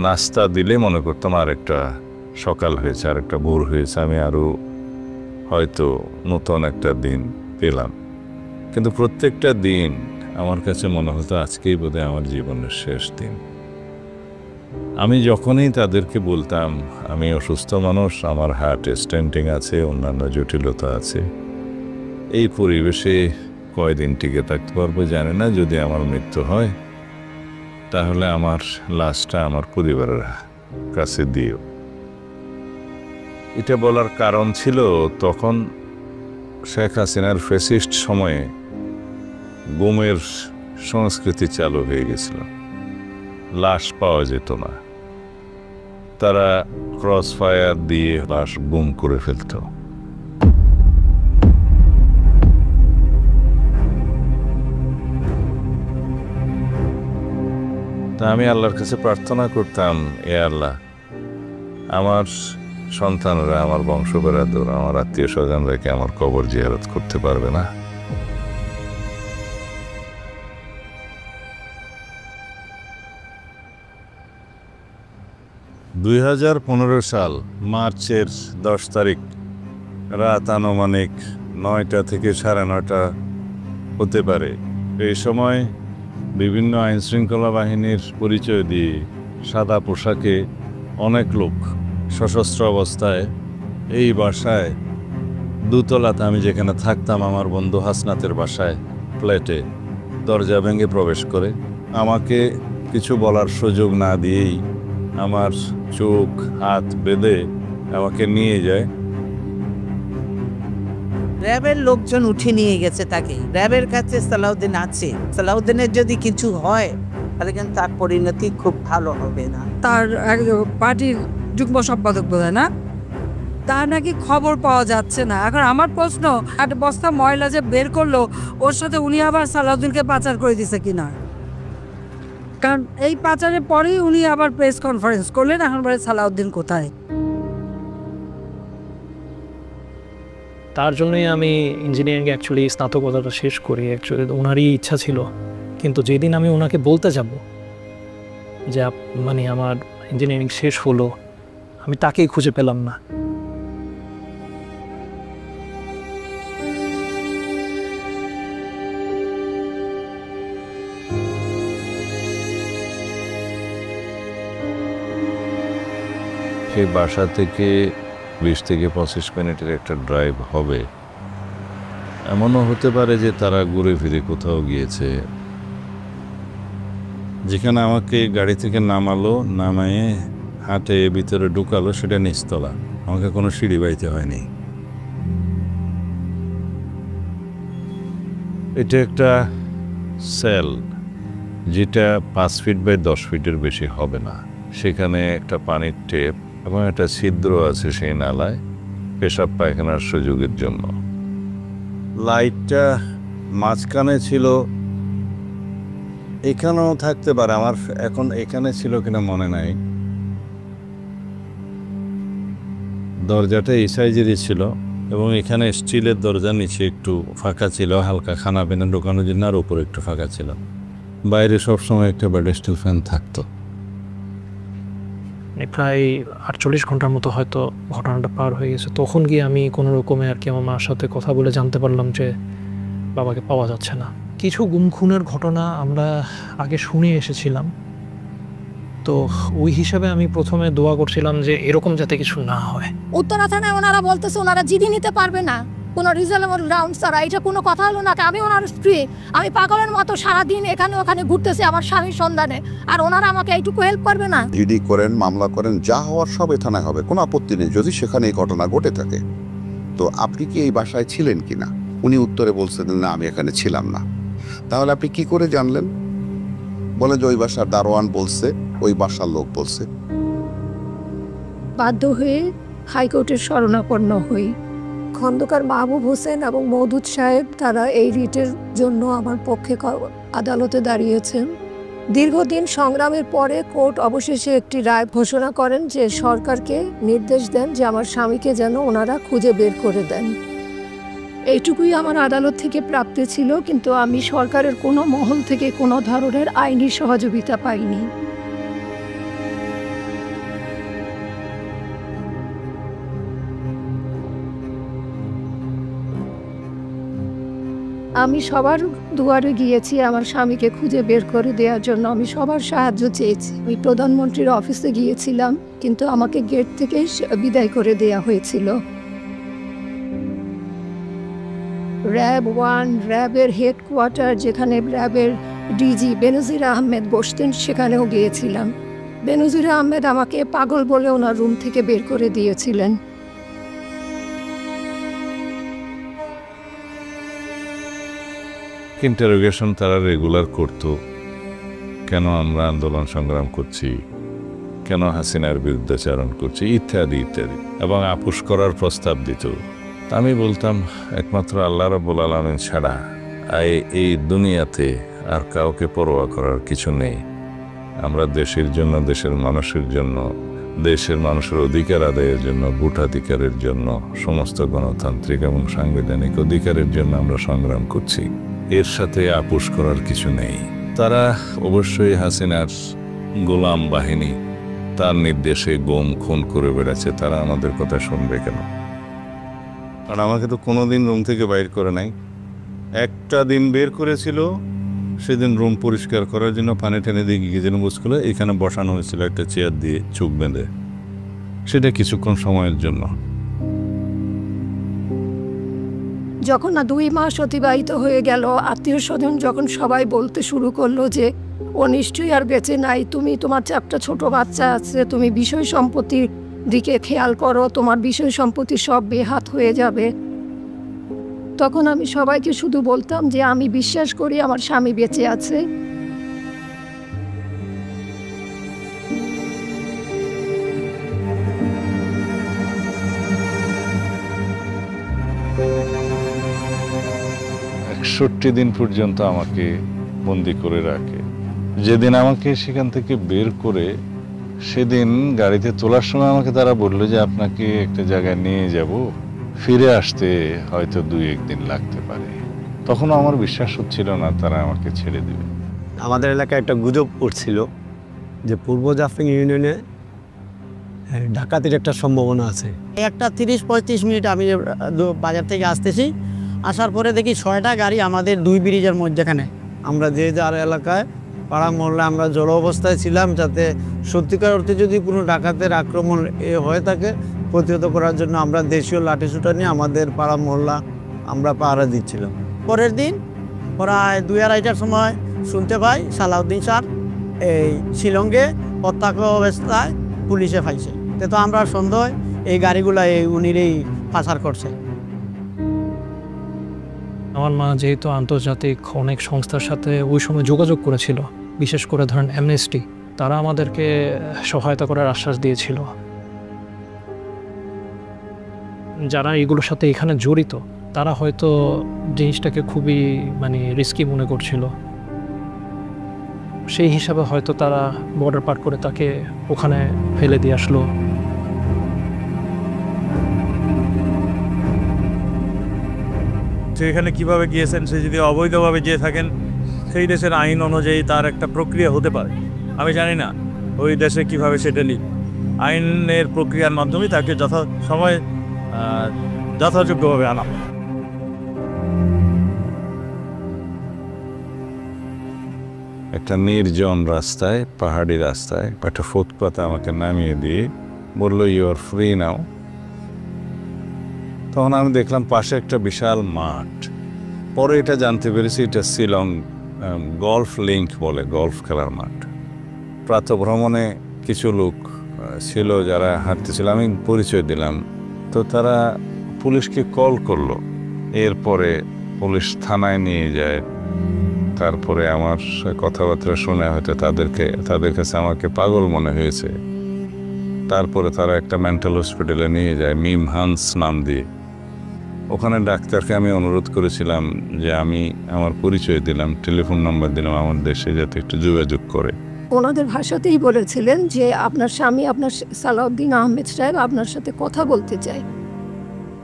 নাস্তা দিলে মনে করতাম আর একটা সকাল হয়েছে, আর একটা ভোর হয়েছে, আমি আরও হয়তো নতুন একটা দিন পেলাম। কিন্তু প্রত্যেকটা দিন আমার কাছে মনে হতো আজকেই বোধহয় আমার জীবনের শেষ দিন। আমি যখনই তাদেরকে বলতাম আমি অসুস্থ মানুষ, আমার হার্ট স্টেন্টিং আছে, অন্যান্য জটিলতা আছে, এই পরিবেশে কয়দিন টিকে থাকতে পারবো জানি না, যদি আমার মৃত্যু হয় তাহলে আমার লাশটা আমার পরিবারের কাছে দিও। এটা বলার কারণ ছিল তখন শেখ হাসিনার ফ্যাসিস্ট সময়ে গুমের সংস্কৃতি চালু হয়ে গেছিল, লাশ পাওয়া যেত না, তারা ক্রস ফায়ার দিয়ে লাশ গুম করে ফেলত। তা আমি আল্লাহর কাছে প্রার্থনা করতাম, এ আল্লাহ, আমার সন্তানরা, আমার বংশ বেরাদর, আমার আত্মীয় স্বজনরা কি আমার কবর জিয়ারত করতে পারবে না? সাল মার্চের 10 তারিখ রাত আনুমানিক 9টা থেকে 9:30 হতে পারে। এই সময় বিভিন্ন আইনশৃঙ্খলা বাহিনীর পরিচয় দিয়ে সাদা পোশাকে অনেক লোক সশস্ত্র অবস্থায় এই বাসায় দোতলাতে, আমি যেখানে থাকতাম আমার বন্ধু হাসনাতের বাসায়, ফ্ল্যাটে দরজা ভেঙে প্রবেশ করে আমাকে কিছু বলার সুযোগ না দিয়েই আমার চোখ হাত বেঁধে আমাকে নিয়ে যায়। র্যাবের লোকজন উঠে নিয়ে গেছে তাকে। র্যাবের কাছে সালাউদ্দিন আছে, সালাউদ্দিনের যদি কিছু হয় তাহলে কিন্তু তার পরিণতি খুব ভালো হবে না। তার পার্টির যুগ্ম সম্পাদক বোধ হয় না, তার নাকি খবর পাওয়া যাচ্ছে না। এখন আমার প্রশ্ন, একটা বস্তা ময়লা যে বের করলো, ওর সাথে উনি আবার সালাউদ্দিনকে পাচার করে দিছে কিনা? কারণ এই পাচারের পরেই উনি আবার প্রেস কনফারেন্স করলেন, এখন বলে সালাউদ্দিন কোথায়। তার জন্যই আমি ইঞ্জিনিয়ারিং অ্যাকচুয়ালি স্নাতকতাটা শেষ করি। অ্যাকচুয়ালি ওনারই ইচ্ছা ছিল, কিন্তু যেদিন আমি ওনাকে বলতে যাব যে মানে আমার ইঞ্জিনিয়ারিং শেষ হলো, আমি তাকেই খুঁজে পেলাম না। সেই বাসা থেকে 20 থেকে 25 মিনিটের একটা ড্রাইভ হবে। এমনও হতে পারে যে তারা ঘুরে ফিরে কোথাও গিয়েছে। যেখানে আমাকে গাড়ি থেকে নামালো, নামায়ে হাটে ভিতরে ঢুকালো, সেটা নিচতলা, আমাকে কোনো সিঁড়ি বাইতে হয়নি। এটা একটা সেল যেটা 5 ফিট বাই 10 ফিটের বেশি হবে না। সেখানে একটা পানির টেপ এবং একটা ছিদ্র আছে সেই নালায় পেশাব পায়খানার সুযোগের জন্য। লাইটটা মাঝখানে ছিল, এখানেও থাকতে পারে, আমার এখন এখানে ছিল কিনা মনে নাই। দরজাটা এই সাইজেরই ছিল এবং এখানে স্টিলের দরজা, নিচে একটু ফাঁকা ছিল, হালকা খানা পিনা ঢোকানোর জন্য, আর উপরে একটু ফাঁকা ছিল। বাইরে সবসময় একটা ব্যাডস্টিল ফ্যান থাকতো। প্রায় 48 ঘন্টার মতো হয়তো ঘটনাটা পার হয়ে গেছে। তখন গিয়ে আমি কোনো রকমে আর কি আমার মার সাথে কথা বলে জানতে পারলাম যে বাবাকে পাওয়া যাচ্ছে না। কিছু গুম খুনের ঘটনা আমরা আগে শুনে এসেছিলাম, তো ওই হিসাবে আমি প্রথমে দোয়া করছিলাম যে এরকম যাতে কিছু না হয়। উত্তরা থানায় ওনারা বলতেছে ওনারা জিডি নিতে পারবে না, কোনো রিজনেবল গ্রাউন্ড ছাড়া। এটা কোনো কথা হলো না। আমি ওনার স্ত্রী, আমি পাগলের মতো সারাদিন এখানে ওখানে ঘুরতেছি আমার স্বামীর সন্ধানে, আর ওনারা আমাকে এইটুকু হেল্প করবে না? জিডি করেন, মামলা করেন, যা হওয়ার সব এ থানায় হবে, কোনো আপত্তি নেই যদি সেখানে এই ঘটনা ঘটে থাকে। তো আপনি কি এই বাসায় ছিলেন কিনা? উনি উত্তরে বলছেন না, আমি এখানে ছিলাম না। তাহলে আপনি কি করে জানলেন? বলে যে ওই বাসার দারোয়ান বলছে, ওই বাসার লোক বলছে। বাধ্য হয়ে হাইকোর্টের শরণাপন্ন হই। খন্দকার মাহবুব হোসেন এবং মওদুদ সাহেব তারা এই রিটের জন্য আমার পক্ষে আদালতে দাঁড়িয়েছেন। দীর্ঘদিন সংগ্রামের পরে কোর্ট অবশেষে একটি রায় ঘোষণা করেন যে সরকারকে নির্দেশ দেন যে আমার স্বামীকে যেন ওনারা খুঁজে বের করে দেন। এইটুকুই আমার আদালত থেকে প্রাপ্তি ছিল, কিন্তু আমি সরকারের কোনো মহল থেকে কোনো ধরনের আইনি সহযোগিতা পাইনি। আমি সবার দুয়ারে গিয়েছি আমার স্বামীকে খুঁজে বের করে দেওয়ার জন্য। আমি সবার সাহায্য চেয়েছি। আমি প্রধানমন্ত্রীর অফিসে গিয়েছিলাম, কিন্তু আমাকে গেট থেকে বিদায় করে দেওয়া হয়েছিল। র্যাবের হেডকোয়ার্টার, যেখানে র্যাবের ডিজি বেনজির আহমেদ বসতেন, সেখানেও গিয়েছিলাম। বেনজির আহমেদ আমাকে পাগল বলে ওনার রুম থেকে বের করে দিয়েছিলেন। ইন্টারোগেশন তারা রেগুলার করতো, কেন আমরা আন্দোলন সংগ্রাম করছি, কেন হাসিনার বিরুদ্ধাচারণ করছি, ইত্যাদি ইত্যাদি, এবং আপোষ করার প্রস্তাব দিত। আমি বলতাম একমাত্র আল্লাহ রাব্বুল আলামিন ছাড়া এই দুনিয়াতে আর কাউকে পরোয়া করার কিছু নেই। আমরা দেশের জন্য, দেশের মানুষের জন্য, দেশের মানুষের অধিকার আদায়ের জন্য, ভোটাধিকারের জন্য, সমস্ত গণতান্ত্রিক এবং সাংবিধানিক অধিকারের জন্য আমরা সংগ্রাম করছি। এর সাথে আপোষ করার কিছু নেই। তারা অবশ্যই হাসিনার গোলাম বাহিনী, তার নির্দেশে গুম খুন করে বেড়াচ্ছে, তারা আমাদের কথা শুনবে কেন? কারণ আমাকে তো কোনোদিন রুম থেকে বাইর করে নাই। একটা দিন বের করেছিল, সেদিন রুম পরিষ্কার করার জন্য পানি টেনে দিয়ে গিয়ে যেন বসছিল, এখানে বসানো হয়েছিল একটা চেয়ার দিয়ে চোখ বেঁধে, সেটা কিছুক্ষণ সময়ের জন্য। যখন না 2 মাস অতিবাহিত হয়ে গেল, আত্মীয় স্বজন যখন সবাই বলতে শুরু করলো যে ও নিশ্চয়ই আর বেঁচে নাই, তোমার একটা ছোট বাচ্চা আছে, তুমি বিষয় সম্পত্তির দিকে খেয়াল করো, তোমার বিষয় সম্পত্তি সব বেহাত হয়ে যাবে, তখন আমি সবাইকে শুধু বলতাম যে আমি বিশ্বাস করি আমার স্বামী বেঁচে আছে। ষাট দিন পর্যন্ত আমাকে বন্দি করে রাখে। যেদিন আমাকে সেখান থেকে বের করে সেদিন গাড়িতে তোলার সময় আমাকে তারা বললো যে আপনাকে একটা জায়গায় নিয়ে যাব, ফিরে আসতে হয়তো 2-1 দিন লাগতে পারে। তখন আমার বিশ্বাস হচ্ছিল না তারা আমাকে ছেড়ে দেবে। আমাদের এলাকায় একটা গুজব উঠছিল যে পূর্ব জাফলং ইউনিয়নে ডাকাতির একটা সম্ভাবনা আছে। একটা 30-35 মিনিট আমি বাজার থেকে আসতেছি, আসার পরে দেখি 6টা গাড়ি আমাদের 2 ব্রিজের মধ্যখানে। আমরা যে যার এলাকায় পাড়া মহল্লা আমরা জড়ো অবস্থায় ছিলাম, যাতে সত্যিকার অর্থে যদি কোনো ডাকাতের আক্রমণ হয়ে থাকে প্রতিহত করার জন্য আমরা দেশীয় লাঠিসোঁটা নিয়ে আমাদের পাড়া মহল্লা আমরা পাহারা দিচ্ছিলাম। পরের দিন প্রায় 2-2:30টার সময় শুনতে পাই সালাউদ্দিন স্যার এই শিলংয়ে প্রত্যক্ষ অবস্থায় পুলিশে পাইছে। তো আমরা সন্দেহ এই গাড়িগুলো উনিরই পাচার করছে। আমার মা যেহেতু আন্তর্জাতিক অনেক সংস্থার সাথে ওই সময় যোগাযোগ করেছিল, বিশেষ করে ধরেন অ্যামনেস্টি, তারা আমাদেরকে সহায়তা করার আশ্বাস দিয়েছিল। যারা এগুলোর সাথে এখানে জড়িত তারা হয়তো জিনিসটাকে খুবই রিস্কি মনে করছিল, সেই হিসাবে হয়তো তারা বর্ডার পার করে তাকে ওখানে ফেলে দিয়ে আসলো। সেখানে কিভাবে গিয়েছেন, সে যদি অবৈধভাবে যেয়ে থাকেন সেই দেশের আইন অনুযায়ী তার একটা প্রক্রিয়া হতে পারে। আমি জানি না ওই দেশে কিভাবে সেটা নিই, আইনের প্রক্রিয়ার মাধ্যমে তাকে যথাসময়ে যথাযোগ্যভাবে আনা। একটা নির্জন রাস্তায়, পাহাড়ি রাস্তায় একটা ফুটপাতে আমাকে নামিয়ে দিয়ে বলল ইউ আর ফ্রি নাও। তখন আমি দেখলাম পাশে একটা বিশাল মাঠ। পরে এটা জানতে পেরেছি এটা শিলং গলফ লিঙ্ক বলে, গলফ খেলার মাঠ। প্রাতঃভ্রমণে কিছু লোক ছিল যারা হাঁটতেছিল, আমি পরিচয় দিলাম, তো তারা পুলিশকে কল করলো। এরপরে পুলিশ থানায় নিয়ে যায়। তারপরে আমার কথাবার্তা শুনে হয়তো তাদের কাছে আমাকে পাগল মনে হয়েছে। তারপরে তারা একটা মেন্টাল হসপিটালে নিয়ে যায়, মিম হান্স নাম দিয়ে। ওখানে ডাক্তারকে আমি অনুরোধ করেছিলাম যে আমি আমার পরিচয় দিলাম, টেলিফোন নাম্বার দিলাম আমার দেশে, যাতে একটু যোগাযোগ করে। ওনাদের ভাষাতেই বলেছিলেন যে আপনার স্বামী, আপনার সালাউদ্দিন আহমেদ সাহেব আপনার সাথে কথা বলতে চায়।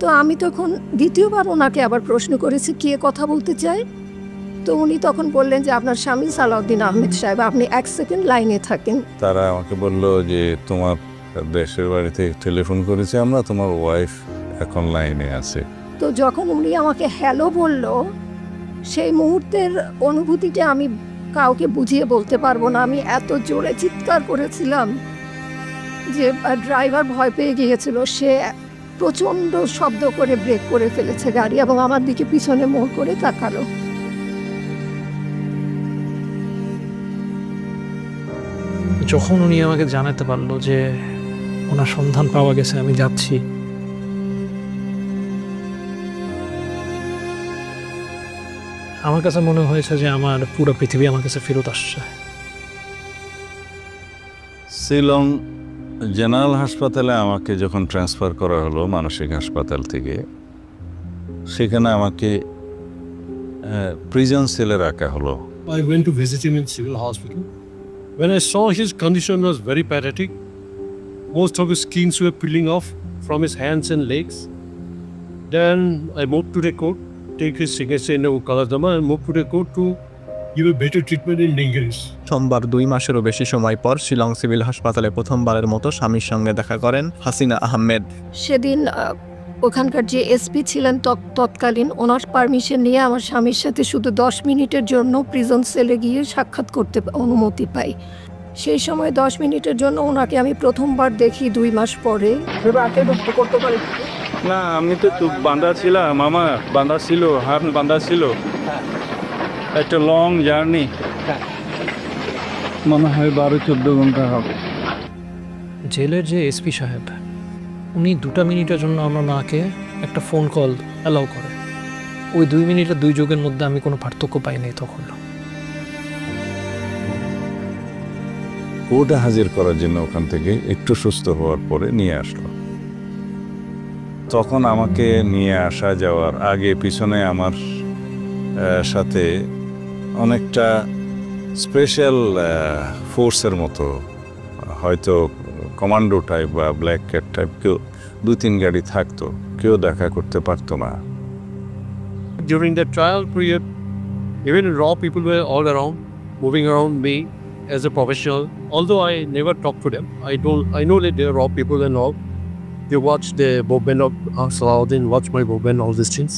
তো আমি তখন দ্বিতীয়বার ওনাকে আবার প্রশ্ন করেছি কে কথা বলতে চায়। তো উনি তখন বললেন যে আপনার স্বামী সালাউদ্দিন আহমেদ সাহেব, আপনি 1 সেকেন্ড লাইনে থাকেন। তারা আমাকে বললো যে তোমার দেশের বাড়িতে টেলিফোন করেছে আমরা, তোমার ওয়াইফ এখন লাইনে আছে। তো যখন উনি আমাকে হ্যালো বলল, সেই মুহূর্তের অনুভূতিটা আমি কাউকে বুঝিয়ে বলতে পারবো না। আমি এত জোরে চিৎকার করেছিলাম যে ড্রাইভার ভয় পেয়ে গিয়েছিল। সে প্রচণ্ড শব্দ করে ব্রেক করে ফেলেছে গাড়ি এবং আমার দিকে পিছনে মোড় করে তাকালো। যখন উনি আমাকে জানাতে পারলো যে ওনার সন্ধান পাওয়া গেছে, আমি যাচ্ছি, আমার কাছে মনে হয়েছে যে আমার পুরো পৃথিবী আমার কাছে ফেরত আসছে। শিলং জেনারেল হাসপাতালে আমাকে যখন ট্রান্সফার করা হলো মানসিক হাসপাতাল থেকে, সেখানে আমাকে প্রিজন সেলে রাখা হলো। I went to visit him in civil hospital. When I saw his condition was very pathetic, most of his skins were peeling off from his hands and legs. Then I moved to the court, take his signature in the Kaladama and moved to the court to give a better treatment in Nengeris. সোমবার 2 মাসেরও বেশি সময় পর Shillong civil হাসপাতালে প্রথমবারের মতো স্বামীর সঙ্গে দেখা করেন হাসিনা আহমেদ। সেদিন ওখানকার যে এসপি ছিলেন তৎকালীন, ওনার পারমিশন নিয়ে আমার স্বামীর সাথে শুধু 10 মিনিটের জন্য প্রিজন সেলে গিয়ে সাক্ষাৎ করতে অনুমতি পাই। সেই সময় 10 মিনিটের জন্য ওনাকে আমি প্রথমবার দেখি 2 মাস পরে। না, আমি তো বাঁধা ছিলাম, মামা বাঁধা ছিল, হাত বাঁধা ছিল। একটা লং জার্নি, মনে হয় 12-14 ঘন্টা হবে। জেলের যে এসপি সাহেব, উনি 2 মিনিটের জন্য আমার মাকে একটা ফোন কল অ্যালাউ করে। ওই 2 মিনিটের 2 যুগের মধ্যে আমি কোনো পার্থক্য পাইনি তখন। কোর্টে হাজির করার জন্য ওখান থেকে একটু সুস্থ হওয়ার পরে নিয়ে আসলো। তখন আমাকে নিয়ে আসা যাওয়ার আগে পিছনে আমার সাথে অনেকটা স্পেশাল ফোর্সের মতো, হয়তো কমান্ডো টাইপ বা ব্ল্যাক ক্যাট টাইপ কেউ 2-3 গাড়ি থাকতো, কেউ দেখা করতে পারতো না। During the trial period, even raw people were all around, moving around me as a professional. Although I never talked to them, I know that they are raw people and all. They watch the movement of Salahuddin, watch my movement, all these things.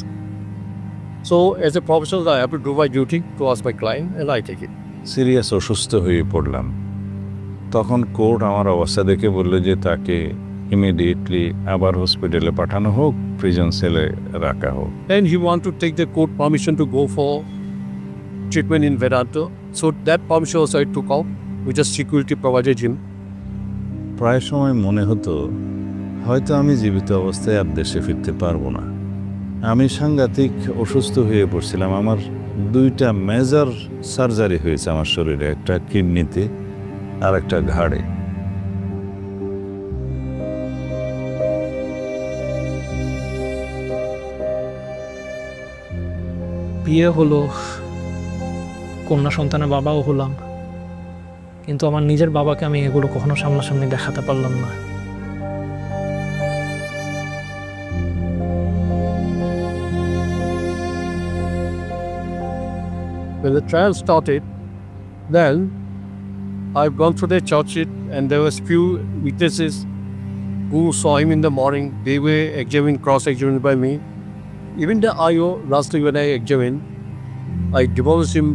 So as a professional, I have to do my duty to ask my client and I take it. Serious অসুস্থ হয়ে পড়লাম। তখন court আমার অবস্থা দেখে বললো যে তাকে ইমিডিয়েটলি আবার হসপিটালে পাঠানো হোক, প্রিজন সেলে রাখা হোক। And he want to take the court permission to go for treatment in Vedanta. So that permission also I took out, which is security provided him. প্রায় সময় মনে হতো হয়তো আমি জীবিত অবস্থায় আর দেশে ফিরতে পারবো না। আমি সাংঘাতিক অসুস্থ হয়ে পড়ছিলাম। আমার 2টা মেজর সার্জারি হয়েছে আমার শরীরে, একটা কিডনিতে আর একটা ঘাড়ে। বিয়ে হলো, কন্যা সন্তানের বাবাও হলাম, কিন্তু আমার নিজের বাবাকে আমি এগুলো কখনো সামনাসামনি দেখাতে পারলাম না। When the trial started, then I've gone through the church and there was few witnesses who saw him in the morning. They were examined, cross-examined by me. Even the IO, lastly when I examined, I divulged him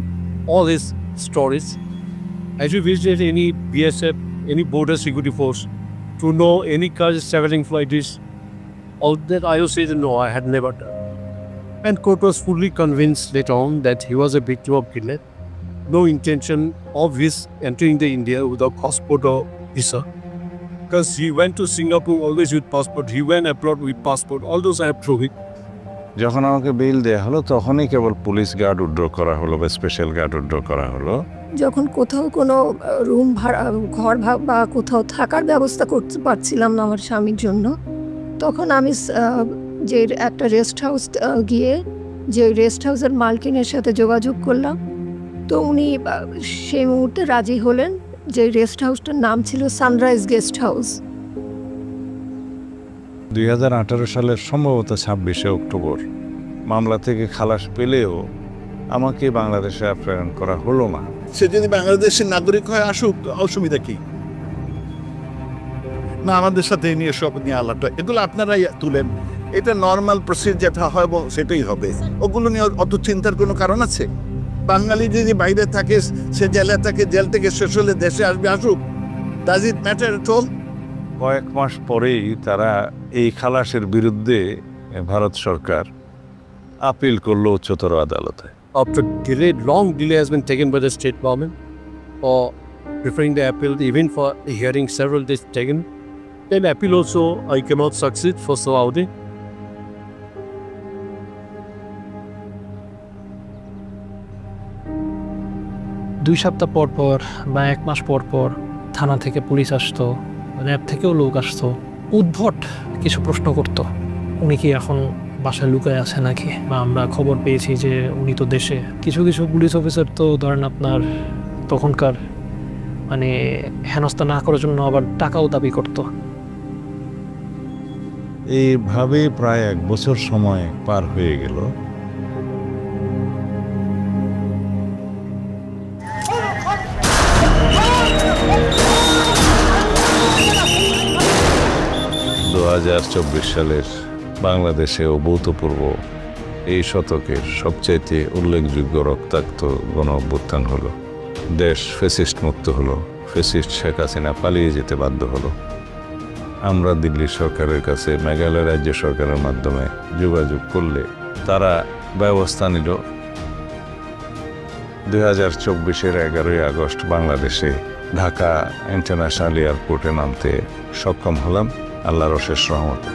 all his stories. As we visited any BSF, any border security force, to know any cars traveling flight is, all that IO says no, I had never done. And court was fully convinced later on that he was a victim of kidnap. No intention of his entering the India without passport or visa. Because he went to Singapore always with passport. He went abroad with passport. All those I have proved. যখন আমাকে bail দেওয়া হলো তখনই কেবল police guard withdraw করা হলো বা special guard withdraw করা হলো। যখন কোথাও কোনো রুম ভাড়া, ঘর বা কোথাও থাকার ব্যবস্থা করতে পারছিলাম না আমার স্বামীর জন্য, তখন আমি যে একটা রেস্ট হাউস গিয়ে যে রেস্ট হাউসের মালকিনের সাথে যোগাযোগ করলাম। তো উনি সেই মুহূর্তে রাজি হলেন। যে রেস্ট হাউসটার নাম ছিল সানরাইজ গেস্ট হাউস। 2018 সালের সম্ভবত 26শে অক্টোবর মামলা থেকে খালাস পেলেও আমাকে বাংলাদেশে প্রেরণ করা হলো না। সে যদি বাংলাদেশের নাগরিক হয় আসুক, অসুবিধা কি? না, আমাদের সাথে নিয়ে সব নিয়ে আলাদা, এগুলো আপনারাই তুলেন। এটা নর্মাল প্রসিজার যেটা হয় সেটাই হবে, ওগুলো নিয়ে অত চিন্তার কোনো কারণ আছে? বাঙালি যদি বাইরে থাকে, সে জেলে থাকে, জেল থেকে শেষ হলে দেশে আসবে, আসুক। Does it matter at all? কয়েক মাস পরেই তারা এই খালাসের বিরুদ্ধে ভারত সরকার আপিল করলো উচ্চতর আদালতে। After delay, long delay has been taken by the state government for preferring the appeal, even for the hearing several days taken. Then appeal also I cannot succeed for Saudi. 2 সপ্তাহ পর পর বা 1 মাস পর পর থানা থেকে পুলিশ আসতো, RAB থেকেও লোক আসতো, উদ্ভট কিছু প্রশ্ন করতো। উনি কি এখন বাসায় লুকায় আছে নাকি, বা আমরা খবর পেয়েছি যে উনি তো দেশে। কিছু কিছু পুলিশ অফিসার তো ধরেন আপনার তখনকার মানে হেনস্থা না করার জন্য আবার টাকাও দাবি করতো। এইভাবে প্রায় 1 বছর সময় পার হয়ে গেল। সালের বাংলাদেশে অভূতপূর্ব এই শতকের সবচাইতে উল্লেখযোগ্য রক্তাক্ত গণ অভ্যুত্থান হলো। দেশ ফ্যাসিস্ট মুক্ত হলো, ফ্যাসিস্ট শেখ হাসিনা পালিয়ে যেতে বাধ্য হলো। আমরা দিল্লি সরকারের কাছে মেঘালয় রাজ্য সরকারের মাধ্যমে যোগাযোগ করলে তারা ব্যবস্থা নিল। 2024-এর 11ই আগস্ট বাংলাদেশে ঢাকা ইন্টারন্যাশনাল এয়ারপোর্টে নামতে সক্ষম হলাম আল্লাহর অশেষ রহমতে।